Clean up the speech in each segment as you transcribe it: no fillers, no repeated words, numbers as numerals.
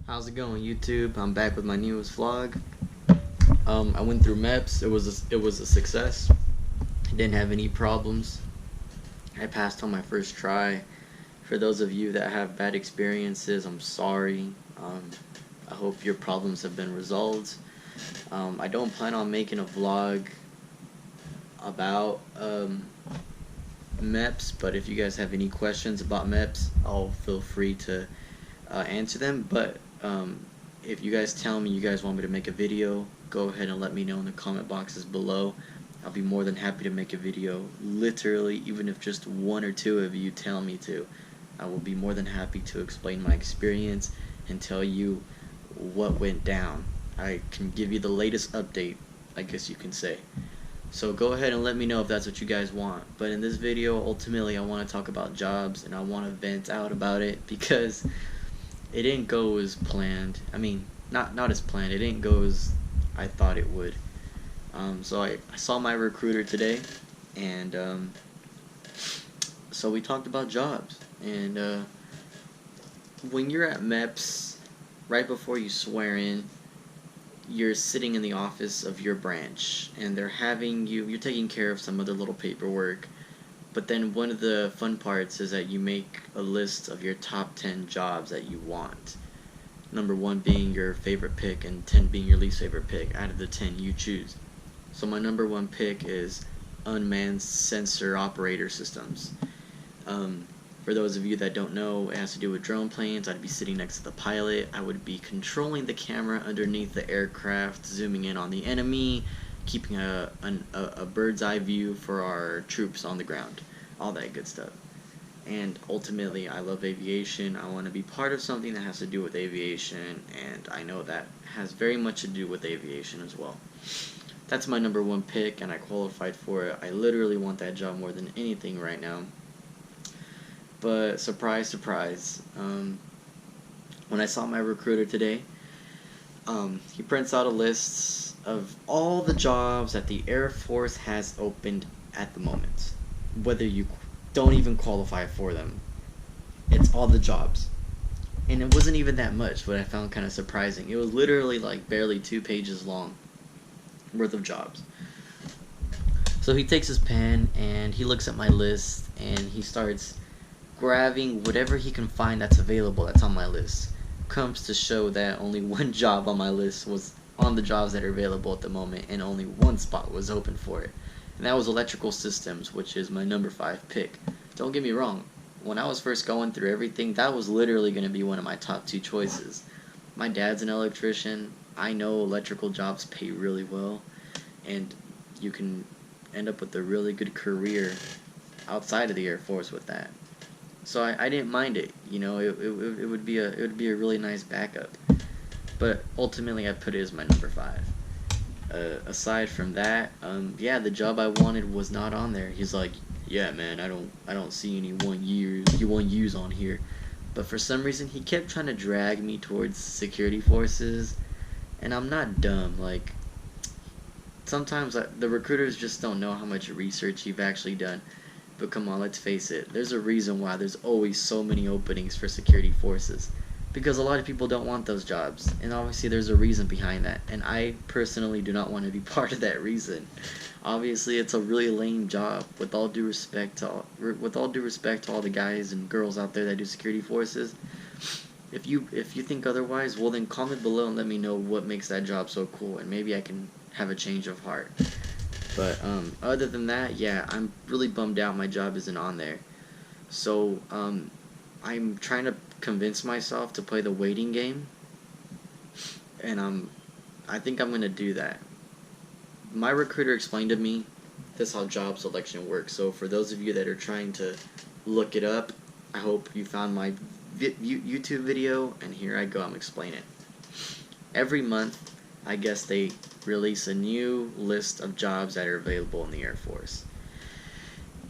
How's it going, YouTube? I'm back with my newest vlog. I went through MEPS. It was a success. Didn't have any problems. I passed on my first try. For those of you that have bad experiences, I'm sorry. I hope your problems have been resolved. I don't plan on making a vlog about MEPS, but if you guys have any questions about MEPS, I'll feel free to answer them. But if you guys tell me you guys want me to make a video, go ahead and let me know in the comment boxes below. I'll be more than happy to make a video. Literally, even if just one or two of you tell me to, I will be more than happy to explain my experience and tell you what went down. I can give you the latest update, I guess you can say. So go ahead and let me know if that's what you guys want. But in this video, ultimately, I want to talk about jobs, and I want to vent out about it because it didn't go as planned. I mean, not as planned. It didn't go as I thought it would. So I saw my recruiter today, and so we talked about jobs. And when you're at MEPS, right before you swear in, you're sitting in the office of your branch, and they're having you're taking care of some other little paperwork. But then one of the fun parts is that you make a list of your top 10 jobs that you want. Number 1 being your favorite pick and 10 being your least favorite pick. Out of the 10 you choose. So my number 1 pick is unmanned sensor operator systems. For those of you that don't know, it has to do with drone planes. I'd be sitting next to the pilot. I would be controlling the camera underneath the aircraft, zooming in on the enemy, keeping a bird's eye view for our troops on the ground, all that good stuff. And ultimately, I love aviation. I want to be part of something that has to do with aviation, and I know that has very much to do with aviation as well. That's my number 1 pick, and I qualified for it. I literally want that job more than anything right now. But surprise, surprise, when I saw my recruiter today, he prints out a list of all the jobs that the Air Force has opened at the moment. Whether you don't even qualify for them, it's all the jobs. And it wasn't even that much, but I found kind of surprising. It was literally like barely 2 pages long worth of jobs. So he takes his pen and he looks at my list and he starts grabbing whatever he can find that's available that's on my list. Comes to show that only 1 job on my list was on the jobs that are available at the moment, and only 1 spot was open for it, and that was electrical systems, which is my number 5 pick. Don't get me wrong, when I was first going through everything, that was literally going to be one of my top 2 choices. My dad's an electrician. I know electrical jobs pay really well, and you can end up with a really good career outside of the Air Force with that. So I didn't mind it. You know, it would be a really nice backup. But ultimately, I put it as my number 5. Aside from that, yeah, the job I wanted was not on there. He's like, yeah, man, I don't see any 1 years on here. But for some reason, he kept trying to drag me towards security forces, and I'm not dumb. Like, sometimes the recruiters just don't know how much research you've actually done. But come on, let's face it, there's a reason why there's always so many openings for security forces. Because a lot of people don't want those jobs, and obviously there's a reason behind that, and I personally do not want to be part of that reason. Obviously, it's a really lame job. With all due respect to all the guys and girls out there that do security forces, if you think otherwise, well then comment below and let me know what makes that job so cool, and maybe I can have a change of heart. But other than that, yeah, I'm really bummed out my job isn't on there. So I'm trying to convince myself to play the waiting game, and I think I'm gonna do that. My recruiter explained to me this is how job selection works. So for those of you that are trying to look it up, I hope you found my YouTube video, and here I go. I'm explaining it. Every month, I guess they release a new list of jobs that are available in the Air Force.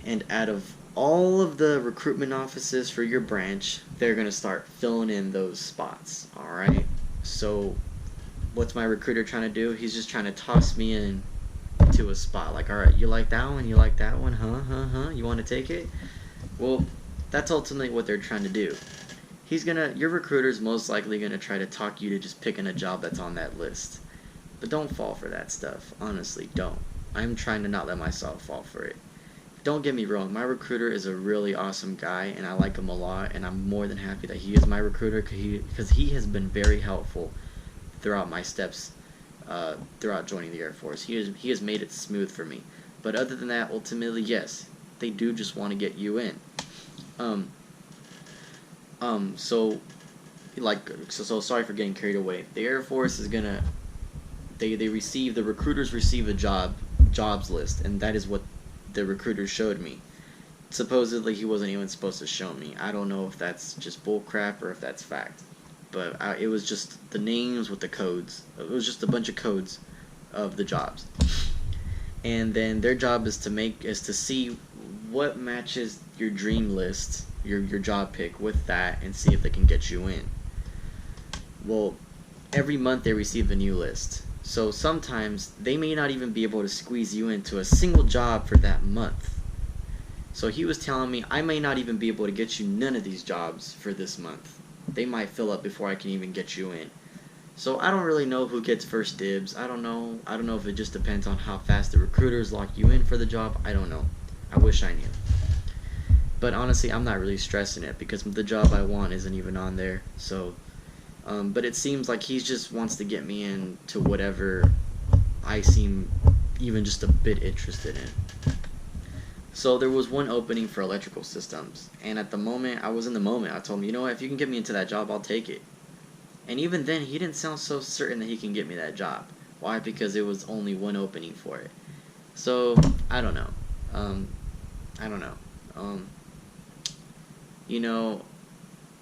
And out of all of the recruitment offices for your branch, they're going to start filling in those spots. Alright? So, what's my recruiter trying to do? He's just trying to toss me in to a spot. Like, alright, you like that one? You like that one? Huh? You want to take it? Well, that's ultimately what they're trying to do. your recruiter's most likely gonna try to talk you to just picking a job that's on that list. But don't fall for that stuff. Honestly, don't. I'm trying to not let myself fall for it. Don't get me wrong, my recruiter is a really awesome guy, and I like him a lot, and I'm more than happy that he is my recruiter, because he has been very helpful throughout my steps, throughout joining the Air Force. He has made it smooth for me. But other than that, ultimately, yes, they do just want to get you in. So sorry for getting carried away. The Air Force is gonna, the recruiters receive a jobs list, and that is what the recruiter showed me. Supposedly he wasn't even supposed to show me. I don't know if that's just bull crap or if that's fact. But it was just the names with the codes. It was just a bunch of codes of the jobs. And then their job is to see what matches your dream list, your job pick with that, and see if they can get you in. Well, every month they receive a new list. So sometimes they may not even be able to squeeze you into a single job for that month. So he was telling me I may not even be able to get you none of these jobs for this month. They might fill up before I can even get you in. So I don't really know who gets first dibs. I don't know if it just depends on how fast the recruiters lock you in for the job. I don't know. I wish I knew. But honestly, I'm not really stressing it because the job I want isn't even on there. So but it seems like he just wants to get me into whatever I seem even just a bit interested in. So there was one opening for electrical systems, and at the moment, I was in the moment. I told him, you know what, if you can get me into that job, I'll take it. And even then, he didn't sound so certain that he can get me that job. Why? Because it was only one opening for it. So, I don't know.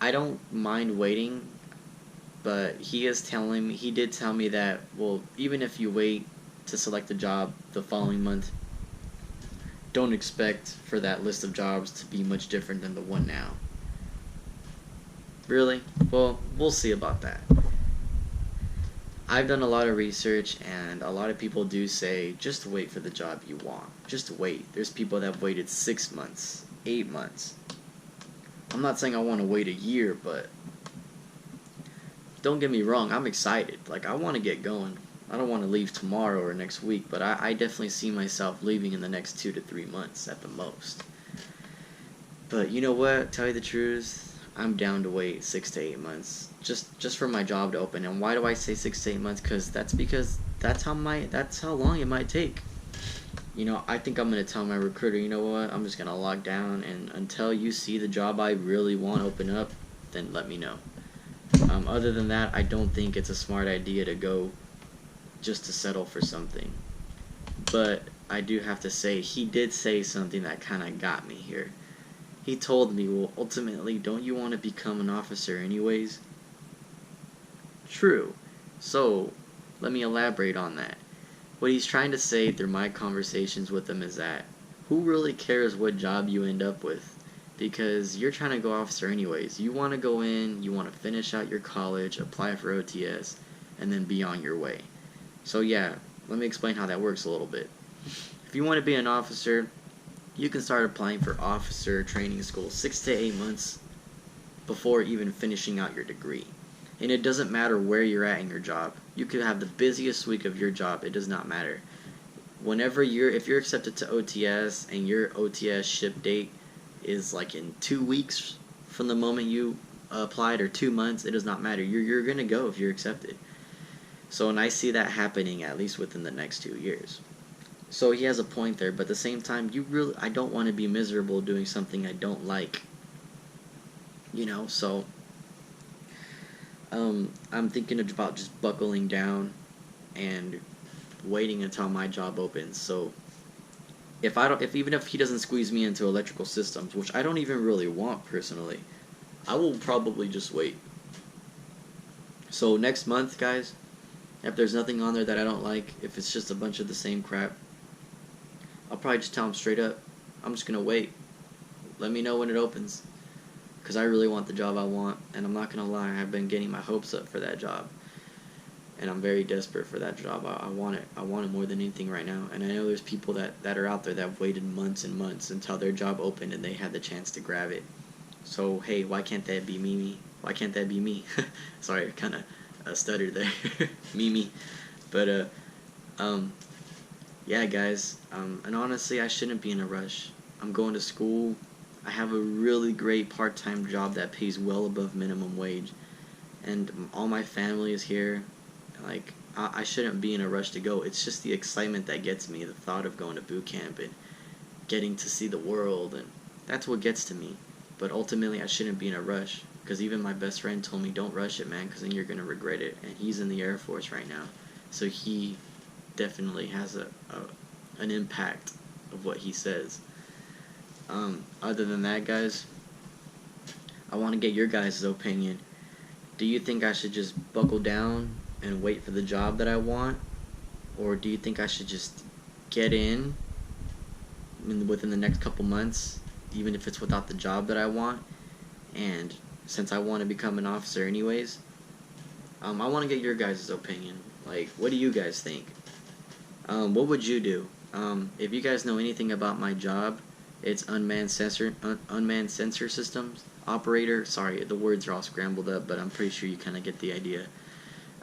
I don't mind waiting, but he did tell me that, well, even if you wait to select a job the following month, don't expect for that list of jobs to be much different than the one now. Really? Well, we'll see about that. I've done a lot of research, and a lot of people do say, just wait for the job you want. Just wait. There's people that have waited 6 months, 8 months. I'm not saying I want to wait a year, but don't get me wrong, I'm excited. Like, I want to get going. I don't want to leave tomorrow or next week, but I definitely see myself leaving in the next 2 to 3 months at the most. But you know what? Tell you the truth, I'm down to wait 6 to 8 months just for my job to open. And why do I say 6 to 8 months? Because that's how long it might take. I think I'm gonna tell my recruiter, you know what? I'm just gonna lock down, and until you see the job I really want open up, then let me know. Other than that, I don't think it's a smart idea to go just to settle for something. But I do have to say, he did say something that kind of got me here. He told me, well, ultimately, don't you want to become an officer anyways? True. So, let me elaborate on that. What he's trying to say through my conversations with him is that, who really cares what job you end up with? Because you're trying to go officer anyways. You want to go in, you want to finish out your college, apply for OTS, and then be on your way. So yeah, let me explain how that works a little bit. If you want to be an officer, you can start applying for officer training school 6 to 8 months before even finishing out your degree. And it doesn't matter where you're at in your job. You could have the busiest week of your job. It does not matter. If you're accepted to OTS and your OTS ship date is like in 2 weeks from the moment you applied, or 2 months, it does not matter. You're gonna go if you're accepted. So, and I see that happening at least within the next 2 years. So he has a point there, but at the same time, I don't want to be miserable doing something I don't like. So I'm thinking about just buckling down and waiting until my job opens. So even if he doesn't squeeze me into electrical systems, which I don't even really want personally, I will probably just wait. So next month, guys, if there's nothing on there that I don't like, if it's just a bunch of the same crap, I'll probably just tell him straight up, I'm just gonna wait. Let me know when it opens, because I really want the job I want, and I'm not gonna lie, I've been getting my hopes up for that job, and I'm very desperate for that job. I want it. I want it more than anything right now, and I know there's people that are out there that have waited months and months until their job opened and they had the chance to grab it. So hey, why can't that be me? Why can't that be me? Sorry, I kind of stuttered there. Me. But yeah, guys. And honestly, I shouldn't be in a rush. I'm going to school. I have a really great part-time job that pays well above minimum wage, and all my family is here. Like, I shouldn't be in a rush to go. It's just the excitement that gets me, the thought of going to boot camp and getting to see the world, and that's what gets to me. But ultimately, I shouldn't be in a rush, because even my best friend told me, don't rush it, man, because then you're going to regret it. And he's in the Air Force right now, so he definitely has an impact of what he says. Other than that, guys, I want to get your guys' opinion. Do you think I should just buckle down and wait for the job that I want? Or do you think I should just get in within the next couple months, even if it's without the job that I want? And since I want to become an officer anyways, I want to get your guys' opinion. Like, what do you guys think? What would you do? If you guys know anything about my job, it's unmanned sensor systems operator. Sorry, the words are all scrambled up, but I'm pretty sure you kind of get the idea.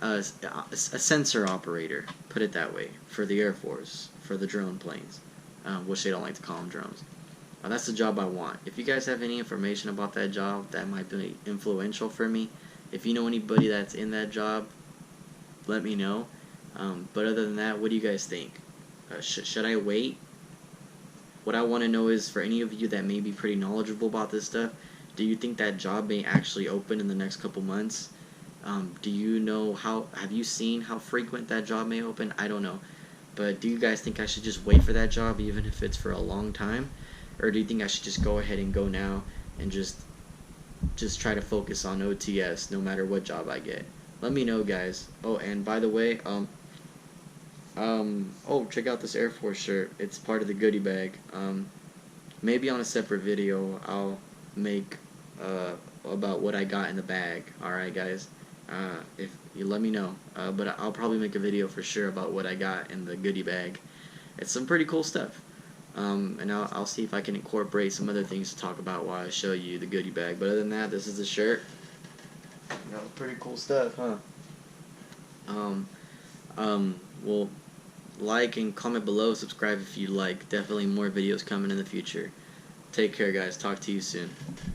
A sensor operator, put it that way, for the Air Force, for the drone planes, which they don't like to call them drones. That's the job I want. If you guys have any information about that job that might be influential for me, if you know anybody that's in that job, let me know. But other than that, what do you guys think? Should I wait? What I want to know is, for any of you that may be pretty knowledgeable about this stuff, do you think that job may actually open in the next couple months? Do you know have you seen how frequent that job may open? I don't know. But do you guys think I should just wait for that job even if it's for a long time? Or do you think I should just go ahead and go now and just try to focus on OTS no matter what job I get? Let me know, guys. Oh, and by the way, oh, check out this Air Force shirt. It's part of the goodie bag. Maybe on a separate video I'll make about what I got in the bag. Alright, guys. If you let me know. But I'll probably make a video for sure about what I got in the goodie bag. It's some pretty cool stuff. And I'll see if I can incorporate some other things to talk about while I show you the goodie bag. But other than that, this is the shirt. Pretty cool stuff, huh? Well, like and comment below, subscribe if you like. Definitely more videos coming in the future. Take care, guys. Talk to you soon.